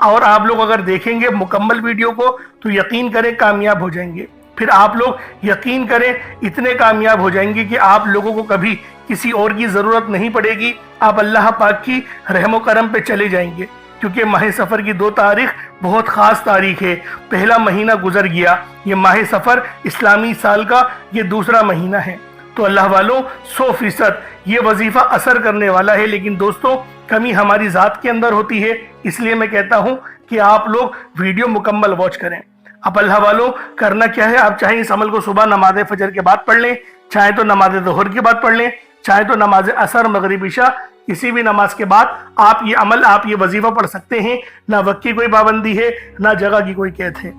اور آپ لوگ اگر دیکھیں گے مکمل ویڈیو کو تو یقین کریں کامیاب ہو جائیں گے۔ پھر آپ لوگ یقین کریں اتنے کامیاب ہو جائیں گے کہ آپ لوگوں کو کبھی کسی اور کی ضرورت نہیں پڑے گی، آپ اللہ پاک کی رحم و کرم پہ چلے جائیں گے، کیونکہ ماہ سفر کی 2 تاریخ بہت خاص تاریخ ہے۔ پہلا مہینہ گزر گیا، یہ ماہ سفر اسلامی سال کا یہ دوسرا مہینہ ہے، تو اللہ والوں 100% یہ وظیفہ اثر کرنے والا ہے۔ لیکن دوستوں کمی ہماری ذات کے اندر ہوتی ہے، اس لیے میں کہتا ہوں کہ آپ لوگ ویڈیو مکمل واچ کریں۔ اب اللہ والوں کرنا کیا ہے، آپ چاہیں اس عمل کو صبح نماز فجر کے بعد پڑھ لیں، چاہیں تو نماز ظہر کے بعد پڑھ لیں، چاہیں تو نماز عصر مغرب عشاء کسی بھی نماز کے بعد آپ یہ عمل آپ یہ وظیفہ پڑھ سکتے ہیں۔ نہ وقت کی کوئی پابندی ہے، نہ جگہ کی کوئی قید ہے،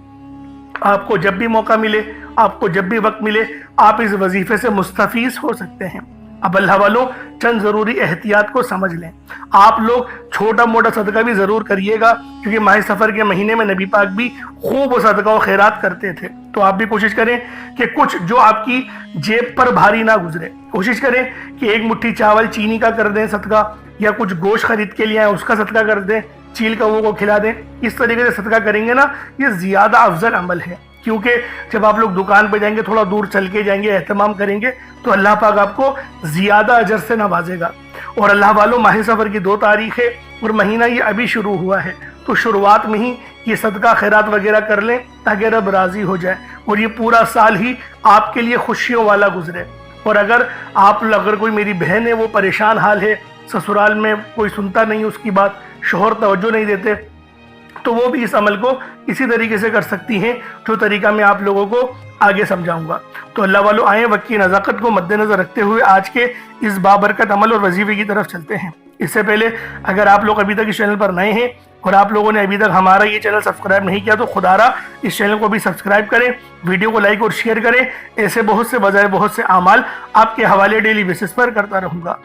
آپ کو جب بھی موقع ملے، آپ کو جب بھی وقت ملے، آپ اس وظیفے سے مستفیض ہو سکتے ہیں۔ اب اللہ والوں چند ضروری احتیاط کو سمجھ لیں۔ آپ لوگ چھوٹا موٹا صدقہ بھی ضرور کریے گا، کیونکہ ماہ سفر کے مہینے میں نبی پاک بھی خوب صدقہ و خیرات کرتے تھے، تو آپ بھی کوشش کریں کہ کچھ جو آپ کی جیب پر بھاری نہ گزرے، کوشش کریں کہ 1 مٹھی چاول چینی کا کر دیں صدقہ، یا کچھ گوشت خرید کے لیے آئیں اس کا صدقہ کر دیں، چیل کووں کو کھلا دیں۔ اس طریقے سے صدقہ کریں گے نا، یہ زیادہ افضل عمل ہے، کیونکہ جب آپ لوگ دکان پہ جائیں گے، تھوڑا دور چل کے جائیں گے، اہتمام کریں گے، تو اللہ پاک آپ کو زیادہ اجر سے نوازے گا۔ اور اللہ والوں ماہ سفر کی 2 تاریخ ہے اور مہینہ یہ ابھی شروع ہوا ہے، تو شروعات میں ہی یہ صدقہ خیرات وغیرہ کر لیں تاکہ رب راضی ہو جائے اور یہ پورا سال ہی آپ کے لیے خوشیوں والا گزرے۔ اور اگر کوئی میری بہن ہے وہ پریشان حال ہے، سسرال میں کوئی سنتا نہیں اس کی بات، شوہر توجہ نہیں دیتے، تو وہ بھی اس عمل کو اسی طریقے سے کر سکتی ہیں جو طریقہ میں آپ لوگوں کو آگے سمجھاؤں گا۔ تو اللہ والوں آئیں وقت کی نزاکت کو مد نظر رکھتے ہوئے آج کے اس بابرکت عمل اور وظیفے کی طرف چلتے ہیں۔ اس سے پہلے اگر آپ لوگ ابھی تک اس چینل پر نئے ہیں اور آپ لوگوں نے ابھی تک ہمارا یہ چینل سبسکرائب نہیں کیا، تو خدا را اس چینل کو بھی سبسکرائب کریں، ویڈیو کو لائک اور شیئر کریں۔ ایسے بہت سے بجائے بہت سے اعمال آپ کے حوالے ڈیلی بیسس پر کرتا رہوں گا۔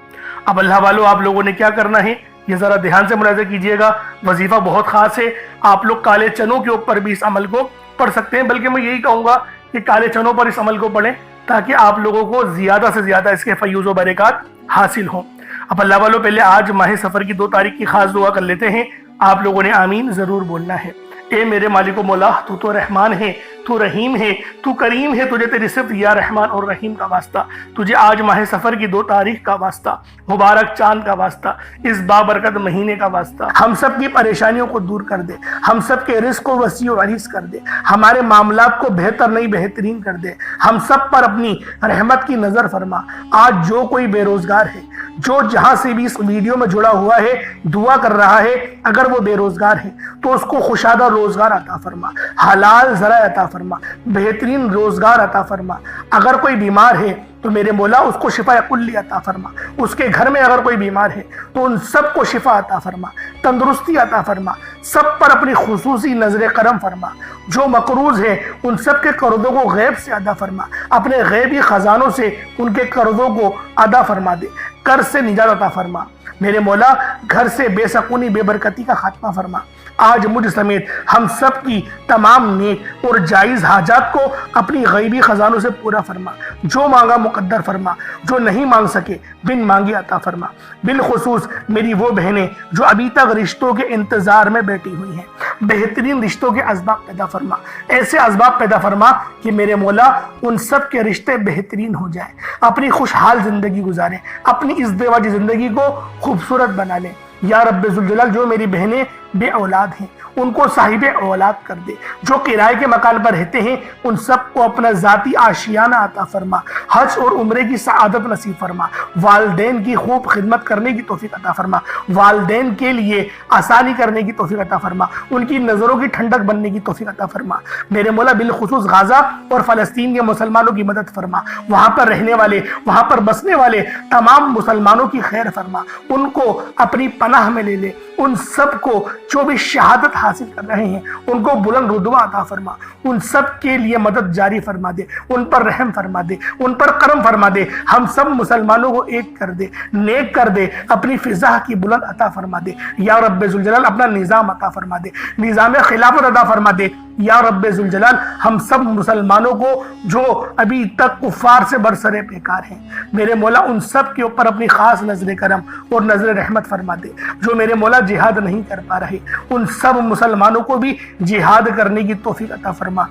اب اللہ والوں آپ لوگوں نے کیا کرنا ہے یہ ذرا دھیان سے ملاحظہ کیجئے گا، وظیفہ بہت خاص ہے۔ آپ لوگ کالے چنوں کے اوپر بھی اس عمل کو پڑھ سکتے ہیں، بلکہ میں یہی کہوں گا کہ کالے چنوں پر اس عمل کو پڑھیں تاکہ آپ لوگوں کو زیادہ سے زیادہ اس کے فیوز و برکات حاصل ہوں۔ اب اللہ والوں پہلے آج ماہ سفر کی 2 تاریخ کی خاص دعا کر لیتے ہیں۔ آپ لوگوں نے آمین ضرور بولنا ہے۔ اے میرے مالک و مولا، تو رحمان ہے، تو رحیم ہے، تو کریم ہے، تجھے تیری صفت یا رحمان اور رحیم کا واسطہ، تجھے آج ماہ سفر کی 2 تاریخ کا واسطہ، مبارک چاند کا واسطہ، اس بابرکت مہینے کا واسطہ، ہم سب کی پریشانیوں کو دور کر دے، ہم سب کے رزق کو وسیع و عریض کر دے، ہمارے معاملات کو بہتر نہیں بہترین کر دے، ہم سب پر اپنی رحمت کی نظر فرما۔ آج جو کوئی بے روزگار ہے، جو جہاں سے بھی اس ویڈیو میں جڑا ہوا ہے دعا کر رہا ہے، اگر وہ بے روزگار ہے تو اس کو خوشادہ روزگار عطا فرما، حلال ذرائع عطا فرما، بہترین روزگار عطا فرما۔ اگر کوئی بیمار ہے تو میرے مولا اس کو شفا کلی عطا فرما، اس کے گھر میں اگر کوئی بیمار ہے تو ان سب کو شفا عطا فرما، تندرستی عطا فرما، سب پر اپنی خصوصی نظر کرم فرما۔ جو مقروض ہے ان سب کے قرضوں کو غیب سے ادا فرما، اپنے غیبی خزانوں سے ان کے قرضوں کو ادا فرما دے، قرض سے نجات عطا فرما۔ میرے مولا گھر سے بے سکونی بے برکتی کا خاتمہ فرما۔ آج مجھ سمیت ہم سب کی تمام نیک اور جائز حاجات کو اپنی غیبی خزانوں سے پورا فرما، جو مانگا مقدر فرما، جو نہیں مانگ سکے بن مانگی عطا فرما۔ بالخصوص میری وہ بہنیں جو ابھی تک رشتوں کے انتظار میں بیٹھی ہوئی ہیں، بہترین رشتوں کے اسباب پیدا فرما، ایسے اسباب پیدا فرما کہ میرے مولا ان سب کے رشتے بہترین ہو جائیں، اپنی خوشحال زندگی گزاریں، اپنی ازدواجی زندگی کو خوبصورت بنا لیں۔ یا رب ذوالجلال جو میری بہنیں بے اولاد ہیں ان کو صاحب اولاد کر دے، جو کرائے کے مکان پر رہتے ہیں ان سب کو اپنا ذاتی آشیانہ عطا فرما، حج اور عمرے کی سعادت نصیب فرما، والدین کی خوب خدمت کرنے کی توفیق عطا فرما، والدین کے لیے آسانی کرنے کی توفیق عطا فرما، ان کی نظروں کی ٹھنڈک بننے کی توفیق عطا فرما۔ میرے مولا بالخصوص غزہ اور فلسطین کے مسلمانوں کی مدد فرما، وہاں پر رہنے والے، وہاں پر بسنے والے تمام مسلمانوں کی خیر فرما، ان کو اپنی پناہ میں لے لے، ان سب کو جو بھی شہادت حاصل کر رہے ہیں ان کو بلند رتبہ عطا فرما، ان سب کے لیے مدد جاری فرما دے، ان پر رحم فرما دے، ان پر کرم فرما دے، ہم سب مسلمانوں کو ایک کر دے، نیک کر دے، اپنی فضا کی بلند عطا فرما دے۔ یا رب ذوالجلال اپنا نظام عطا فرما دے، نظام خلافت عطا فرما دے، یا رب ذوالجلال ہم سب مسلمانوں کو جو ابھی تک کفار سے برسرے پیکار ہیں، میرے مولا ان سب کے اوپر اپنی خاص نظر کرم اور نظر رحمت فرما دے۔ جو میرے مولا جہاد نہیں کر پا رہے ان سب مسلمانوں کو بھی جہاد کرنے کی توفیق عطا فرما،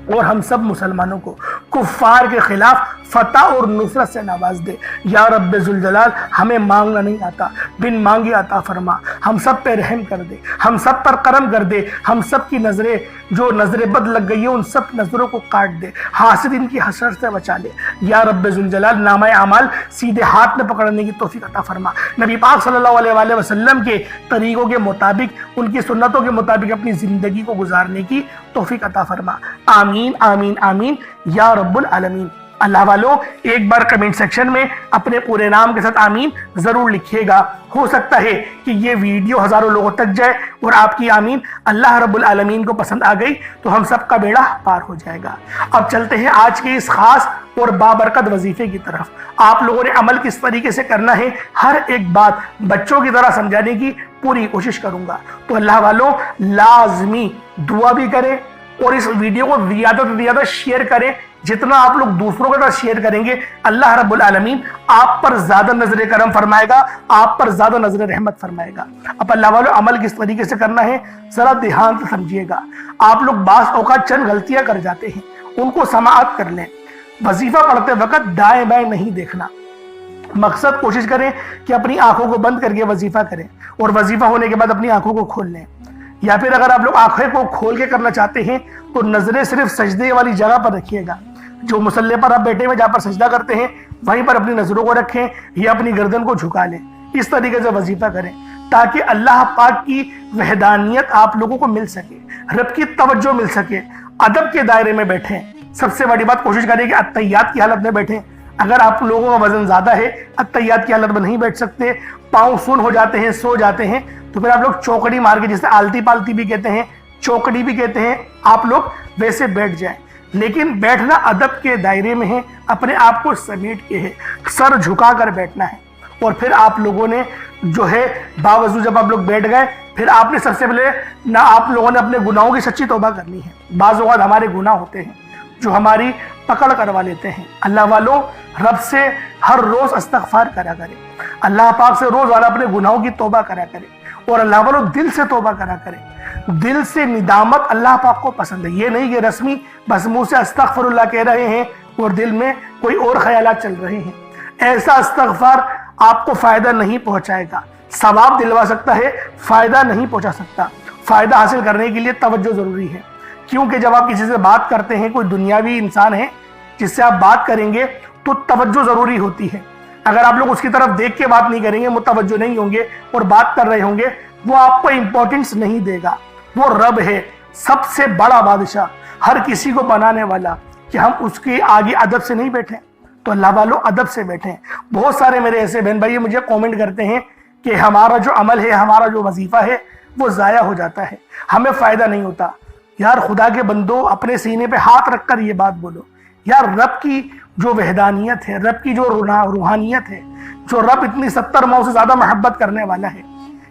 اور ہم سب مسلمانوں کو کفار کے خلاف فتح اور نصرت سے نواز دے۔ یا رب ذوالجلال ہمیں مانگنا نہیں آتا، بن مانگے عطا فرما، ہم سب پہ رحم کر دے، ہم سب پر کرم کر دے، ہم سب کی نظریں جو نظر بد لگ گئی ہے ان سب نظروں کو کاٹ دے، حاسدین کی حسرت سے بچا لے۔ یا رب ذوالجلال نامہ اعمال سیدھے ہاتھ میں پکڑنے کی توفیق عطا فرما، نبی پاک صلی اللہ علیہ وآلہ وسلم کے طریقوں کے مطابق، ان کی سنتوں کے مطابق اپنی زندگی کو گزارنے کی توفیق عطا فرما۔ آمین آمین آمین یا رب العالمین۔ اللہ والوں ایک بار کمنٹ سیکشن میں اپنے پورے نام کے ساتھ آمین ضرور لکھیے گا، ہو سکتا ہے کہ یہ ویڈیو ہزاروں لوگوں تک جائے اور آپ کی آمین اللہ رب العالمین کو پسند آ گئی تو ہم سب کا بیڑا پار ہو جائے گا۔ اب چلتے ہیں آج کے اس خاص اور بابرکت وظیفے کی طرف۔ آپ لوگوں نے عمل کس طریقے سے کرنا ہے ہر ایک بات بچوں کی طرح سمجھانے کی پوری کوشش کروں گا، تو اللہ والوں لازمی دعا بھی کریں اور اس ویڈیو کو زیادہ سے زیادہ شیئر کریں۔ جتنا آپ لوگ دوسروں کے ساتھ شیئر کریں گے اللہ رب العالمین آپ پر زیادہ نظر کرم فرمائے گا، آپ پر زیادہ نظر رحمت فرمائے گا۔ اب اللہ والوں عمل کس طریقے سے کرنا ہے ذرا دھیان سے سمجھیے گا۔ آپ لوگ بعض اوقات چند غلطیاں کر جاتے ہیں، ان کو سماعت کر لیں۔ وظیفہ پڑھتے وقت دائیں بائیں نہیں دیکھنا، مقصد کوشش کریں کہ اپنی آنکھوں کو بند کر کے وظیفہ کریں اور وظیفہ ہونے کے بعد اپنی آنکھوں کو کھول لیں، یا پھر اگر آپ لوگ آنکھیں کو کھول کے کرنا چاہتے ہیں تو نظریں صرف سجدے والی جگہ پر رکھیے گا۔ جو مصلی پر آپ بیٹھے ہوئے جہاں پر سجدہ کرتے ہیں وہیں پر اپنی نظروں کو رکھیں یا اپنی گردن کو جھکا لیں۔ اس طریقے سے وظیفہ کریں تاکہ اللہ پاک کی وحدانیت آپ لوگوں کو مل سکے، رب کی توجہ مل سکے۔ ادب کے دائرے میں بیٹھیں، سب سے بڑی بات کوشش کریں کہ اتحیات کی حالت میں بیٹھیں۔ اگر آپ لوگوں کا وزن زیادہ ہے، اتحیات کی حالت میں نہیں بیٹھ سکتے، پاؤں سن ہو جاتے ہیں، سو جاتے ہیں، تو پھر آپ لوگ چوکڑی مار کے، جسے آلتی پالتی بھی کہتے ہیں، چوکڑی بھی کہتے ہیں، آپ لوگ ویسے بیٹھ جائیں۔ لیکن بیٹھنا ادب کے دائرے میں ہے، اپنے آپ کو سمیٹ کے ہے، سر جھکا کر بیٹھنا ہے۔ اور پھر آپ لوگوں نے جو ہے باوضو جب آپ لوگ بیٹھ گئے پھر آپ نے سب سے پہلے آپ لوگوں نے اپنے گناہوں کی سچی توبہ کرنی ہے۔ بعض اوقات ہمارے گناہ ہوتے ہیں جو ہماری پکڑ کروا لیتے ہیں۔ اللہ والوں رب سے ہر روز استغفار کرا کرے، اللہ پاک سے روزانہ اپنے گناہوں کی توبہ کرا کرے، اور اللہ والوں دل سے توبہ کرا کرے۔ دل سے ندامت اللہ پاک کو پسند ہے، یہ نہیں کہ رسمی بس منہ سے استغفر اللہ کہہ رہے ہیں اور دل میں کوئی اور خیالات چل رہے ہیں۔ ایسا استغفار آپ کو فائدہ نہیں پہنچائے گا، ثواب دلوا سکتا ہے، فائدہ نہیں پہنچا سکتا۔ فائدہ حاصل کرنے کے لیے توجہ ضروری ہے، کیونکہ جب آپ کسی سے بات کرتے ہیں، کوئی دنیاوی انسان ہے جس سے آپ بات کریں گے تو توجہ ضروری ہوتی ہے۔ اگر آپ لوگ اس کی طرف دیکھ کے بات نہیں کریں گے، متوجہ نہیں ہوں گے اور بات کر رہے ہوں گے، وہ آپ کو امپورٹنس نہیں دے گا۔ وہ رب ہے، سب سے بڑا بادشاہ، ہر کسی کو بنانے والا، کہ ہم اس کے آگے ادب سے نہیں بیٹھیں۔ تو اللہ والوں ادب سے بیٹھیں۔ بہت سارے میرے ایسے بہن بھائی مجھے کومنٹ کرتے ہیں کہ ہمارا جو عمل ہے، ہمارا جو وظیفہ ہے وہ ضائع ہو جاتا ہے، ہمیں فائدہ نہیں ہوتا۔ یار خدا کے بندو، اپنے سینے پہ ہاتھ رکھ کر یہ بات بولو، یار رب کی جو وحدانیت ہے، رب کی جو روحانیت ہے، جو رب اتنی 70 ماؤں سے زیادہ محبت کرنے والا ہے،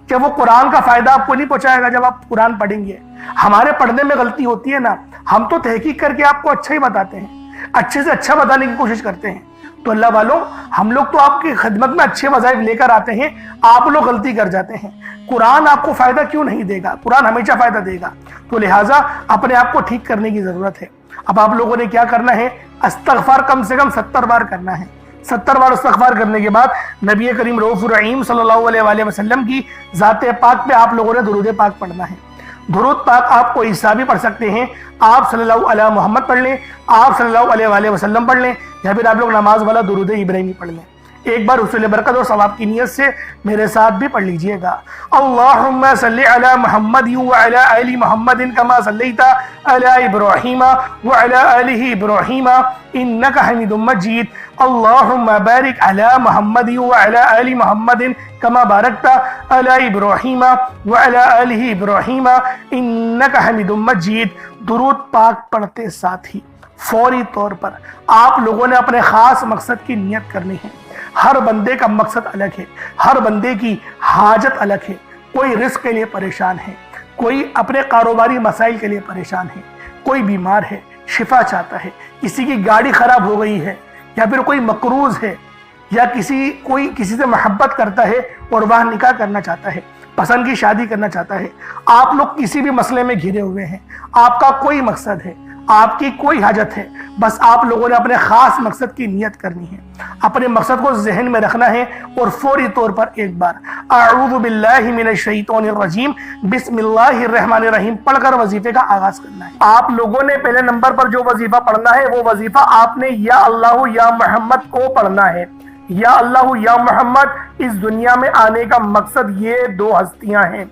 کہ وہ قرآن کا فائدہ آپ کو نہیں پہنچائے گا جب آپ قرآن پڑھیں گے۔ ہمارے پڑھنے میں غلطی ہوتی ہے نا، ہم تو تحقیق کر کے آپ کو اچھا ہی بتاتے ہیں، اچھے سے اچھا بتانے کی کوشش کرتے ہیں۔ تو اللہ والوں ہم لوگ تو آپ کی خدمت میں اچھے وظائف لے کر آتے ہیں، آپ لوگ غلطی کر جاتے ہیں۔ قرآن آپ کو فائدہ کیوں نہیں دے گا؟ قرآن ہمیشہ فائدہ دے گا۔ تو لہٰذا اپنے آپ کو ٹھیک کرنے کی ضرورت ہے۔ اب آپ لوگوں نے کیا کرنا ہے؟ استغفار کم سے کم 70 بار کرنا ہے۔ 70 بار استغفار کرنے کے بعد نبی کریم رؤوف الرحیم صلی اللہ علیہ وآلہ وسلم کی ذات پاک پہ آپ لوگوں نے درود پاک پڑھنا ہے۔ درود پاک آپ کو عیسیٰ بھی پڑھ سکتے ہیں، آپ صلی اللہ علیہ محمد پڑھ لیں، آپ صلی اللہ علیہ وآلہ وسلم پڑھ لیں، یا پھر آپ لوگ نماز والا درود ابراہیمی پڑھ لیں۔ ایک بار حصول برکت اور ثواب کی نیت سے میرے ساتھ بھی پڑھ لیجئے گا۔ اللہم صلی علی محمد وعلی آل محمد کما صلیت علی ابراہیم وعلی آل ابراہیم انک حمید مجید۔ اللہم بارک علی محمد وعلی آل محمد کما بارکت علی ابراہیم وعلی آل ابراہیم انک حمید مجید۔ درود پاک پڑھتے ساتھ ہی فوری طور پر آپ لوگوں نے اپنے خاص مقصد کی نیت کرنی ہے۔ ہر بندے کا مقصد الگ ہے، ہر بندے کی حاجت الگ ہے۔ کوئی رزق کے لیے پریشان ہے، کوئی اپنے کاروباری مسائل کے لیے پریشان ہے، کوئی بیمار ہے، شفا چاہتا ہے، کسی کی گاڑی خراب ہو گئی ہے، یا پھر کوئی مقروض ہے، یا کوئی کسی سے محبت کرتا ہے اور وہاں نکاح کرنا چاہتا ہے، پسند کی شادی کرنا چاہتا ہے، آپ لوگ کسی بھی مسئلے میں گھرے ہوئے ہیں، آپ کا کوئی مقصد ہے، آپ کی کوئی حاجت ہے، بس آپ لوگوں نے اپنے خاص مقصد کی نیت کرنی ہے، اپنے مقصد کو ذہن میں رکھنا ہے اور فوری طور پر ایک بار اعوذ باللہ من الشیطان الرجیم بسم اللہ الرحمن الرحیم پڑھ کر وظیفے کا آغاز کرنا ہے۔ آپ لوگوں نے پہلے نمبر پر جو وظیفہ پڑھنا ہے وہ وظیفہ آپ نے یا اللہ یا محمد کو پڑھنا ہے۔ یا اللہ یا محمد اس دنیا میں آنے کا مقصد یہ دو ہستیاں ہیں،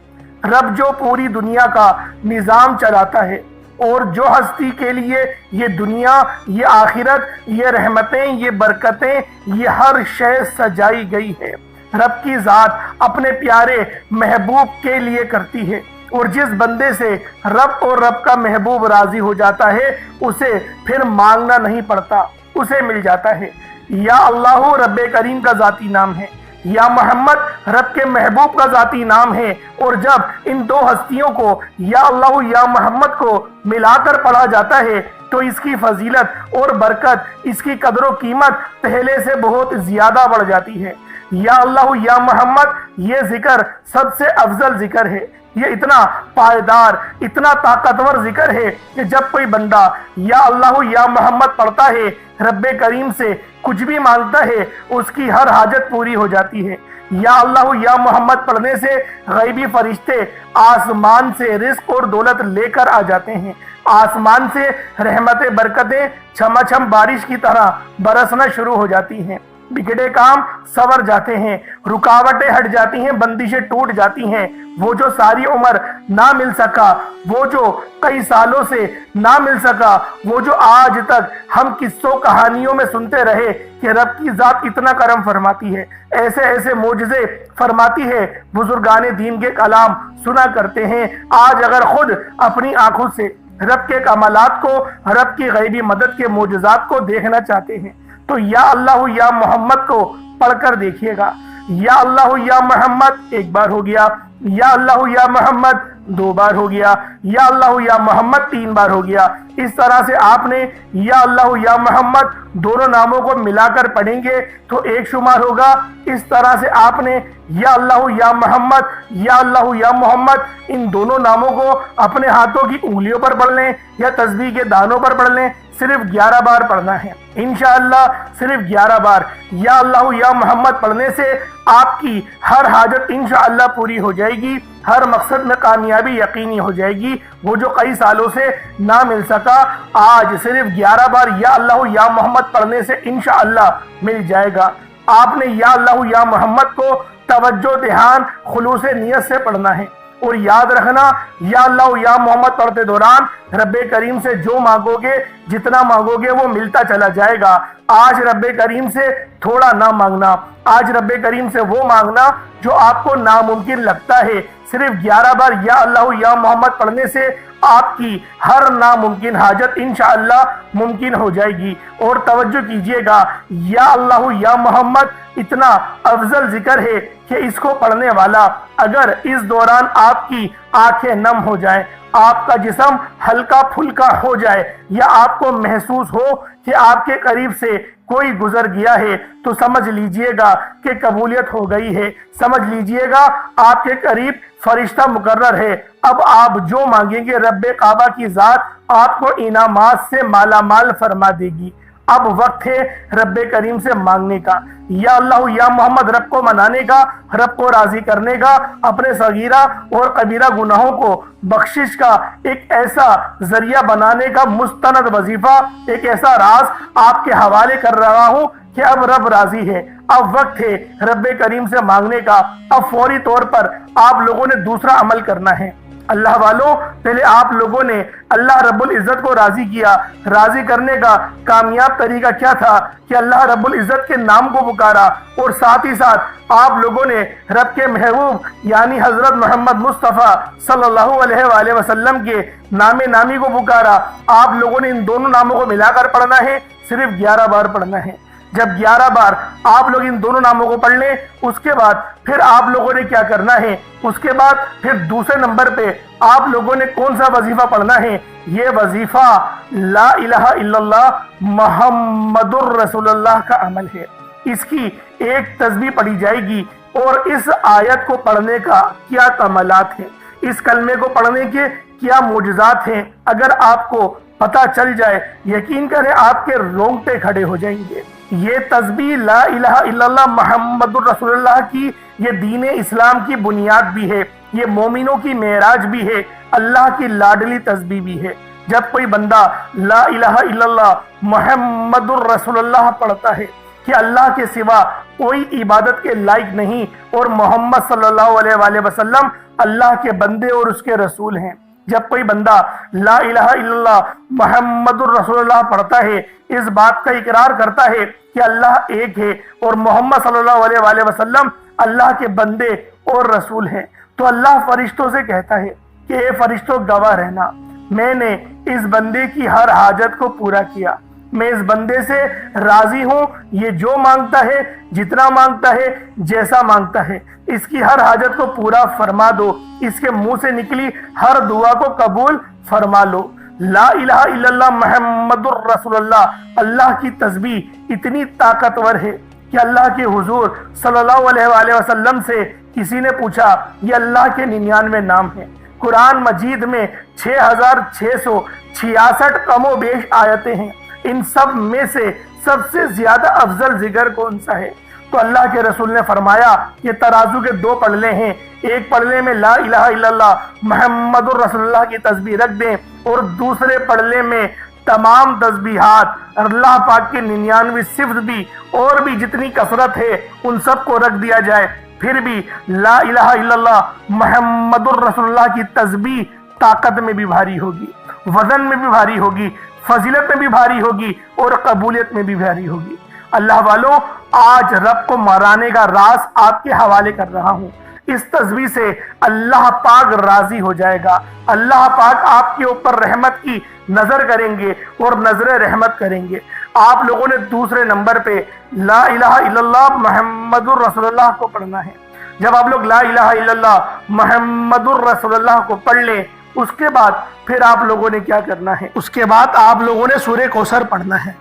رب جو پوری دنیا کا نظام چلاتا ہے اور جو ہستی کے لیے یہ دنیا، یہ آخرت، یہ رحمتیں، یہ برکتیں، یہ ہر شے سجائی گئی ہے، رب کی ذات اپنے پیارے محبوب کے لیے کرتی ہے، اور جس بندے سے رب اور رب کا محبوب راضی ہو جاتا ہے اسے پھر مانگنا نہیں پڑتا، اسے مل جاتا ہے۔ یا اللہ رب کریم کا ذاتی نام ہے، یا محمد رب کے محبوب کا ذاتی نام ہے، اور جب ان دو ہستیوں کو یا اللہ یا محمد کو ملا کر پڑھا جاتا ہے تو اس کی فضیلت اور برکت، اس کی قدر و قیمت پہلے سے بہت زیادہ بڑھ جاتی ہے۔ یا اللہ یا محمد یہ ذکر سب سے افضل ذکر ہے، یہ اتنا پائیدار، اتنا طاقتور ذکر ہے کہ جب کوئی بندہ یا اللہ یا محمد پڑھتا ہے، رب کریم سے کچھ بھی مانگتا ہے، اس کی ہر حاجت پوری ہو جاتی ہے۔ یا اللہ یا محمد پڑھنے سے غیبی فرشتے آسمان سے رزق اور دولت لے کر آ جاتے ہیں، آسمان سے رحمتیں برکتیں چھما چھم بارش کی طرح برسنا شروع ہو جاتی ہیں، بگڑے کام سور جاتے ہیں، رکاوٹیں ہٹ جاتی ہیں، بندشیں ٹوٹ جاتی ہیں، وہ جو ساری عمر نہ مل سکا، وہ جو کئی سالوں سے نہ مل سکا، وہ جو آج تک ہم قصوں کہانیوں میں سنتے رہے کہ رب کی ذات اتنا کرم فرماتی ہے، ایسے ایسے معجزے فرماتی ہے، بزرگان دین کے کلام سنا کرتے ہیں، آج اگر خود اپنی آنکھوں سے رب کے کمالات کو، رب کی غیبی مدد کے معجزات کو دیکھنا چاہتے ہیں تو یا اللہ یا محمد کو پڑھ کر دیکھیے گا۔ یا اللہ یا محمد ایک بار ہو گیا، یا اللہ یا محمد دو بار ہو گیا، یا اللہ یا محمد تین بار ہو گیا۔ اس طرح سے آپ نے یا اللہ یا محمد دونوں ناموں کو ملا کر پڑھیں گے تو ایک شمار ہوگا۔ اس طرح سے آپ نے یا اللہ یا محمد، یا اللہ یا محمد ان دونوں ناموں کو اپنے ہاتھوں کی انگلیوں پر پڑھ لیں یا تسبیح کے دانوں پر پڑھ لیں، صرف 11 بار پڑھنا ہے انشاءاللہ، صرف 11 بار یا اللہ یا محمد پڑھنے سے آپ کی ہر حاجت انشاءاللہ پوری ہو جائے گی، ہر مقصد میں کامیابی یقینی ہو جائے گی، وہ جو کئی سالوں سے نہ مل سکا آج صرف 11 بار یا اللہ یا محمد پڑھنے سے انشاءاللہ مل جائے گا۔ آپ نے یا اللہ یا محمد کو توجہ دھیان خلوص نیت سے پڑھنا ہے، اور یاد رکھنا یا اللہ یا محمد پڑھتے دوران رب کریم سے جو مانگو گے، جتنا مانگو گے وہ ملتا چلا جائے گا۔ آج رب کریم سے تھوڑا نہ مانگنا، آج رب کریم سے وہ مانگنا جو آپ کو ناممکن لگتا ہے۔ صرف 11 بار یا اللہ یا محمد پڑھنے سے آپ کی ہر ناممکن حاجت انشاءاللہ ممکن ہو جائے گی۔ اور توجہ کیجئے گا، یا اللہ یا محمد اتنا افضل ذکر ہے کہ اس کو پڑھنے والا اگر اس دوران آپ کی آنکھیں نم ہو جائیں، آپ کا جسم ہلکا پھلکا ہو جائے، یا آپ کو محسوس ہو کہ آپ کے قریب سے کوئی گزر گیا ہے، تو سمجھ لیجئے گا کہ قبولیت ہو گئی ہے، سمجھ لیجئے گا آپ کے قریب فرشتہ مقرر ہے۔ اب آپ جو مانگیں گے رب کعبہ کی ذات آپ کو انعامات سے مالا مال فرما دے گی۔ اب وقت ہے رب کریم سے مانگنے کا، یا اللہ یا محمد رب کو منانے کا، رب کو راضی کرنے کا، اپنے صغیرہ اور کبیرہ گناہوں کو بخشش کا ایک ایسا ذریعہ بنانے کا مستند وظیفہ، ایک ایسا راز آپ کے حوالے کر رہا ہوں کہ اب رب راضی ہے، اب وقت ہے رب کریم سے مانگنے کا۔ اب فوری طور پر آپ لوگوں نے دوسرا عمل کرنا ہے۔ اللہ والوں، پہلے آپ لوگوں نے اللہ رب العزت کو راضی کیا، راضی کرنے کا کامیاب طریقہ کیا تھا کہ اللہ رب العزت کے نام کو پکارا، اور ساتھ ہی ساتھ آپ لوگوں نے رب کے محبوب یعنی حضرت محمد مصطفیٰ صلی اللہ علیہ وآلہ وسلم کے نام نامی کو پکارا۔ آپ لوگوں نے ان دونوں ناموں کو ملا کر پڑھنا ہے، صرف 11 بار پڑھنا ہے۔ جب 11 بار آپ لوگ ان دونوں ناموں کو پڑھ لیں، اس کے بعد پھر آپ لوگوں نے کیا کرنا ہے، اس کے بعد پھر دوسرے نمبر پہ آپ لوگوں نے کون سا وظیفہ پڑھنا ہے؟ یہ وظیفہ لا الہ الا اللہ محمد الرسول اللہ کا عمل ہے۔ اس کی ایک تسبیح پڑھی جائے گی، اور اس آیت کو پڑھنے کا کیا کمالات ہیں، اس کلمے کو پڑھنے کے کیا معجزات ہیں، اگر آپ کو پتہ چل جائے، یقین کریں آپ کے رونگٹے کھڑے ہو جائیں گے۔ یہ تسبیح لا الہ الا اللہ محمد الرسول اللہ کی یہ دین اسلام کی بنیاد بھی ہے، یہ مومنوں کی معراج بھی ہے، اللہ کی لاڈلی تسبیح بھی ہے۔ جب کوئی بندہ لا الہ الا اللہ محمد الرسول اللہ پڑھتا ہے کہ اللہ کے سوا کوئی عبادت کے لائق نہیں، اور محمد صلی اللہ علیہ وآلہ وسلم اللہ کے بندے اور اس کے رسول ہیں، جب کوئی بندہ لا الہ الا اللہ محمد الرسول اللہ پڑھتا ہے، اس بات کا اقرار کرتا ہے کہ اللہ ایک ہے اور محمد صلی اللہ علیہ وآلہ وسلم اللہ کے بندے اور رسول ہیں، تو اللہ فرشتوں سے کہتا ہے کہ اے فرشتوں گواہ رہنا، میں نے اس بندے کی ہر حاجت کو پورا کیا، میں اس بندے سے راضی ہوں، یہ جو مانگتا ہے، جتنا مانگتا ہے، جیسا مانگتا ہے، اس کی ہر حاجت کو پورا فرما دو، اس کے منہ سے نکلی ہر دعا کو قبول فرما لو۔ لا الہ الا اللہ محمد الرسول اللہ، اللہ کی تسبیح اتنی طاقتور ہے کہ اللہ کے حضور صلی اللہ علیہ وآلہ وسلم سے کسی نے پوچھا، یہ اللہ کے 99 نام ہیں، قرآن مجید میں 6666 کم و بیش آیتیں ہیں، ان سب میں سے سب سے زیادہ افضل ذکر کون سا ہے؟ تو اللہ کے رسول نے فرمایا یہ ترازو کے 2 پلڑے ہیں، ایک پلڑے میں لا الہ الا اللہ محمد الرسول اللہ کی تسبیح رکھ دیں، اور دوسرے پلڑے میں تمام تسبیحات اللہ پاک کے 99 صفت بھی اور بھی جتنی کثرت ہے ان سب کو رکھ دیا جائے، پھر بھی لا الہ الا اللہ محمد الرسول اللہ کی تسبیح طاقت میں بھی بھاری ہوگی، وزن میں بھی بھاری ہوگی، فضیلت میں بھی بھاری ہوگی، اور قبولیت میں بھی بھاری ہوگی۔ اللہ والوں، آج رب کو مرانے کا راز آپ کے حوالے کر رہا ہوں۔ اس تسبیح سے اللہ پاک راضی ہو جائے گا، اللہ پاک آپ کے اوپر رحمت کی نظر کریں گے اور نظر رحمت کریں گے۔ آپ لوگوں نے دوسرے نمبر پہ لا الہ الا اللہ محمد الرسول اللہ کو پڑھنا ہے۔ جب آپ لوگ لا الہ الا اللہ محمد الرسول اللہ کو پڑھ لیں، اس کے بعد پھر آپ لوگوں نے کیا کرنا ہے؟ اس کے بعد آپ لوگوں نے سورہ کوثر پڑھنا ہے۔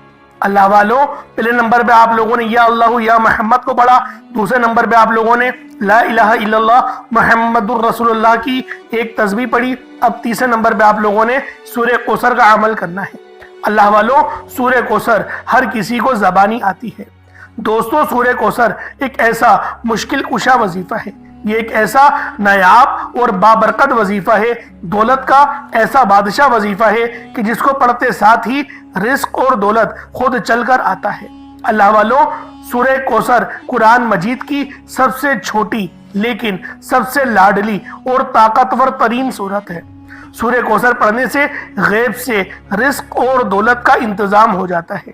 اللہ والوں، پہلے نمبر پہ آپ لوگوں نے یا اللہ یا محمد کو پڑھا، دوسرے نمبر پہ آپ لوگوں نے لا الہ الا اللہ محمد الرسول اللہ کی ایک تسبیح پڑھی، اب تیسرے نمبر پہ آپ لوگوں نے سورہ کوثر کا عمل کرنا ہے۔ اللہ والوں، سورہ کوثر ہر کسی کو زبانی آتی ہے۔ دوستو، سورہ کوثر ایک ایسا مشکل کشا وظیفہ ہے، یہ ایک ایسا نایاب اور بابرکت وظیفہ ہے، دولت کا ایسا بادشاہ وظیفہ ہے کہ جس کو پڑھتے ساتھ ہی رزق اور دولت خود چل کر آتا ہے۔ اللہ والوں، سورہ کوثر قرآن مجید کی سب سے چھوٹی لیکن سب سے لاڈلی اور طاقتور ترین سورت ہے۔ سورہ کوثر پڑھنے سے غیب سے رزق اور دولت کا انتظام ہو جاتا ہے۔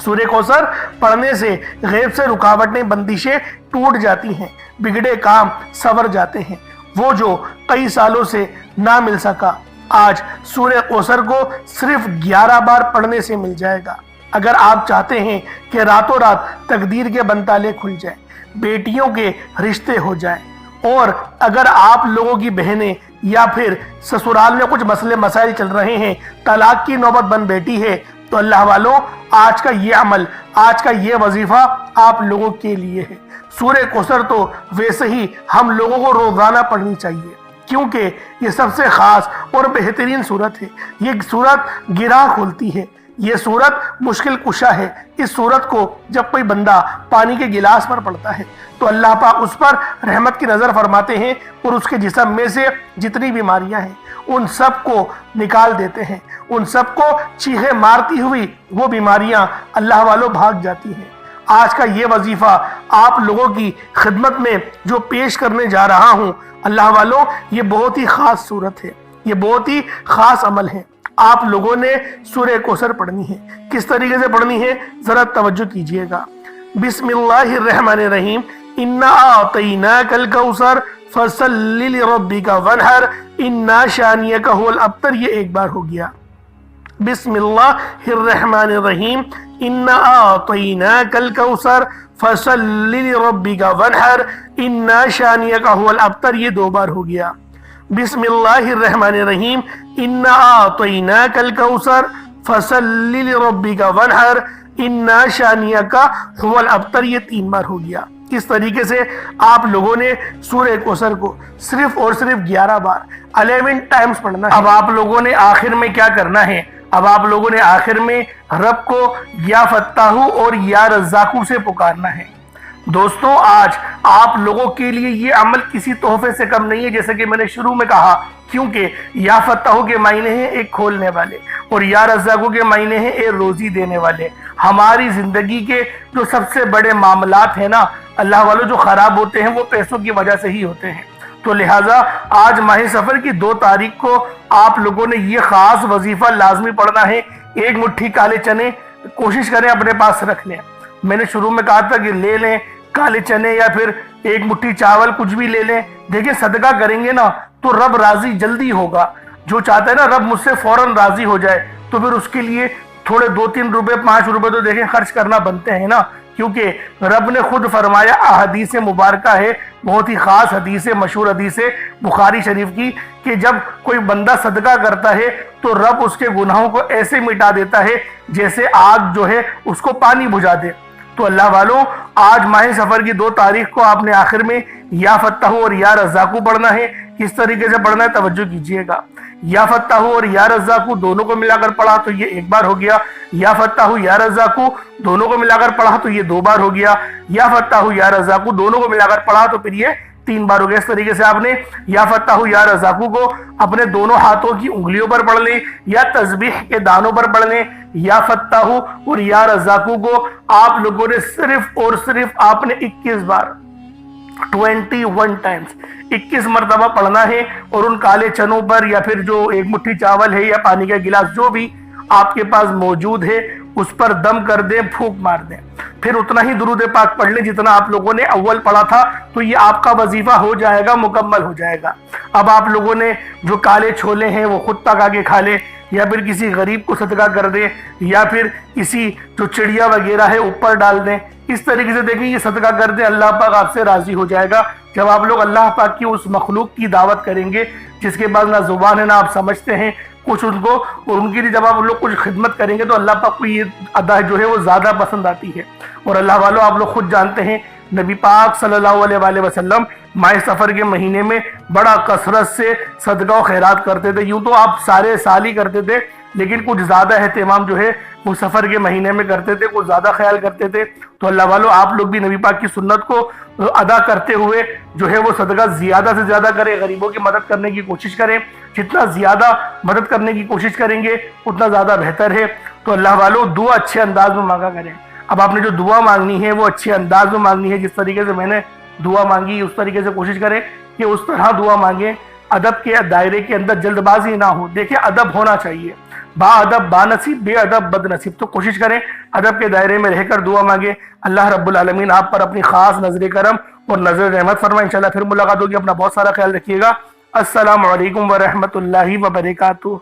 سورہ کوثر پڑھنے سے غیب سے رکاوٹیں، بندشیں ٹوٹ جاتی ہیں، بگڑے کام سنور جاتے ہیں، وہ جو کئی سالوں سے نہ مل سکا آج سورہ کوثر کو صرف 11 بار پڑھنے سے مل جائے گا۔ اگر آپ چاہتے ہیں کہ راتوں رات تقدیر کے بنتالے کھل جائیں، بیٹیوں کے رشتے ہو جائیں، اور اگر آپ لوگوں کی بہنیں یا پھر سسرال میں کچھ مسئلے مسائل چل رہے ہیں، طلاق کی نوبت بن بیٹھی ہے، تو اللہ والوں، آج کا یہ عمل، آج کا یہ وظیفہ آپ لوگوں کے لیے ہے۔ سورہ کوثر تو ویسے ہی ہم لوگوں کو روزانہ پڑھنی چاہیے، کیونکہ یہ سب سے خاص اور بہترین سورت ہے۔ یہ سورت گرہ کھولتی ہے، یہ سورت مشکل کشا ہے۔ اس سورت کو جب کوئی بندہ پانی کے گلاس پر پڑھتا ہے تو اللہ پاک اس پر رحمت کی نظر فرماتے ہیں، اور اس کے جسم میں سے جتنی بیماریاں ہیں ان سب کو نکال دیتے ہیں، ان سب کو چیخیں مارتی ہوئی وہ بیماریاں اللہ والوں بھاگ جاتی ہیں۔ آج کا یہ وظیفہ آپ لوگوں کی خدمت میں جو پیش کرنے جا رہا ہوں، اللہ والوں، یہ بہت ہی خاص صورت ہے، یہ بہت ہی خاص عمل ہے۔ آپ لوگوں نے سورہ کوثر پڑھنی ہے۔ کس طریقے سے پڑھنی ہے ذرا توجہ کیجئے گا۔ بسم اللہ الرحمن الرحیم، انا اعطیناک الکوثر فصلی لربک وانحر انا شانیک هو الابتر۔ یہ ایک بار ہو گیا۔ بسم اللہ الرحمن الرحیم انا اعطیناک الکوثر فصل لربک وانحر انا شانئک هو الابتر، یہ 2 بار ہو گیا۔ بسم اللہ الرحمن الرحیم انا اعطیناک الکوثر فصل لربک وانحر انا شانئک هو الابتر، یہ 3 بار ہو گیا۔ اس طریقے سے آپ لوگوں نے سورہ کوثر کو صرف اور صرف 11 بار 11 ٹائمز پڑھنا ہے۔ اب آپ لوگوں نے آخر میں کیا کرنا ہے؟ اب آپ لوگوں نے آخر میں رب کو یا فتاحو اور یا رزاقو سے پکارنا ہے۔ دوستوں، آج آپ لوگوں کے لیے یہ عمل کسی تحفے سے کم نہیں ہے، جیسے کہ میں نے شروع میں کہا، کیونکہ یا فتاحو کے معنی ہیں ایک کھولنے والے اور یا رزاقو کے معنی ہیں ایک روزی دینے والے۔ ہماری زندگی کے جو سب سے بڑے معاملات ہیں نا اللہ والوں، جو خراب ہوتے ہیں وہ پیسوں کی وجہ سے ہی ہوتے ہیں۔ تو لہٰذا آج ماہ سفر کی 2 تاریخ کو آپ لوگوں نے یہ خاص وظیفہ لازمی پڑھنا ہے۔ 1 مٹھی کالے چنے کوشش کریں اپنے پاس رکھ لیں۔ میں نے شروع میں کہا تھا کہ لے لیں کالے چنے یا پھر 1 مٹھی چاول، کچھ بھی لے لیں۔ دیکھیں صدقہ کریں گے نا تو رب راضی جلدی ہوگا۔ جو چاہتا ہے نا رب مجھ سے فوراً راضی ہو جائے، تو پھر اس کے لیے تھوڑے 2-3 روپے 5 روپے تو دیکھیں خرچ کرنا بنتے ہیں نا، کیونکہ رب نے خود فرمایا، حدیث مبارکہ ہے، بہت ہی خاص حدیث ہے، مشہور حدیث ہے بخاری شریف کی، کہ جب کوئی بندہ صدقہ کرتا ہے تو رب اس کے گناہوں کو ایسے مٹا دیتا ہے جیسے آگ جو ہے اس کو پانی بجھا دے۔ تو اللہ والوں، آج ماہ سفر کی 2 تاریخ کو آپ نے آخر میں یا فتاحو اور یا رزاقو پڑھنا ہے۔ کس طریقے سے پڑھنا ہے توجہ کیجئے گا۔ یا فتاحو اور یا رزاقو دونوں کو ملا کر پڑھا تو یہ 1 بار ہو گیا، یا فتاحو یا رزاقو دونوں کو ملا کر پڑھا تو یہ 2 بار ہو گیا، یا فتاحو یا رزاقو دونوں کو ملا کر پڑھا تو پھر یہ 3 بار ہو گیا۔ اس طریقے سے آپ نے یا فتاحو یا رزاقو کو اپنے دونوں ہاتھوں کی انگلیوں پر پڑھ لیں یا تسبیح کے دانوں پر پڑھ لیں۔ یا فتاحو اور یا رزاقو کو آپ لوگوں نے صرف اور صرف آپ نے 21 بار 21 ٹائمز 21 مرتبہ پڑھنا ہے، اور ان کالے چنوں پر یا پھر جو 1 مٹھی چاول ہے یا پانی کا گلاس جو بھی آپ کے پاس موجود ہے اس پر دم کر دیں، پھونک مار دیں، پھر اتنا ہی درود پاک پڑھ لیں جتنا آپ لوگوں نے اول پڑھا تھا، تو یہ آپ کا وظیفہ ہو جائے گا، مکمل ہو جائے گا۔ اب آپ لوگوں نے جو کالے چھولے ہیں وہ خود پکا کے کھا لیں، یا پھر کسی غریب کو صدقہ کر دیں، یا پھر کسی جو چڑیا وغیرہ ہے اوپر ڈال دیں۔ اس طریقے سے دیکھیں یہ صدقہ کر دیں، اللہ پاک آپ سے راضی ہو جائے گا۔ جب آپ لوگ اللہ پاک کی اس مخلوق کی دعوت کریں گے جس کے بعد نہ زبان ہے نہ آپ سمجھتے ہیں کچھ ان کو، اور ان کے لیے جب آپ لوگ کچھ خدمت کریں گے تو اللہ پاک کو یہ ادا جو ہے وہ زیادہ پسند آتی ہے۔ اور اللہ والوں، آپ لوگ خود جانتے ہیں نبی پاک صلی اللہ علیہ وآلہ وسلم ماہ سفر کے مہینے میں بڑا کثرت سے صدقہ و خیرات کرتے تھے۔ یوں تو آپ سارے سال ہی کرتے تھے، لیکن کچھ زیادہ اہتمام جو ہے وہ سفر کے مہینے میں کرتے تھے، کچھ زیادہ خیال کرتے تھے۔ تو اللہ والوں، آپ لوگ بھی نبی پاک کی سنت کو ادا کرتے ہوئے جو ہے وہ صدقہ زیادہ سے زیادہ کریں، غریبوں کی مدد کرنے کی کوشش کریں۔ جتنا زیادہ مدد کرنے کی کوشش کریں گے اتنا زیادہ بہتر ہے۔ تو اللہ والوں، دعا اچھے انداز میں مانگا کریں۔ اب آپ نے جو دعا مانگنی ہے وہ اچھے انداز میں مانگنی ہے، جس طریقے سے میں نے دعا مانگی اس طریقے سے کوشش کریں کہ اس طرح دعا مانگیں، ادب کے دائرے کے اندر جلد بازی نہ ہو۔ دیکھیں ادب ہونا چاہیے، با ادب با نصیب، بے ادب بد نصیب۔ تو کوشش کریں ادب کے دائرے میں رہ کر دعا مانگیں۔ اللہ رب العالمین آپ پر اپنی خاص نظر کرم اور نظر رحمت فرمائے۔ انشاءاللہ پھر ملاقات ہوگی، اپنا بہت سارا خیال رکھیے گا۔ السلام علیکم ورحمۃ اللہ وبرکاتہ۔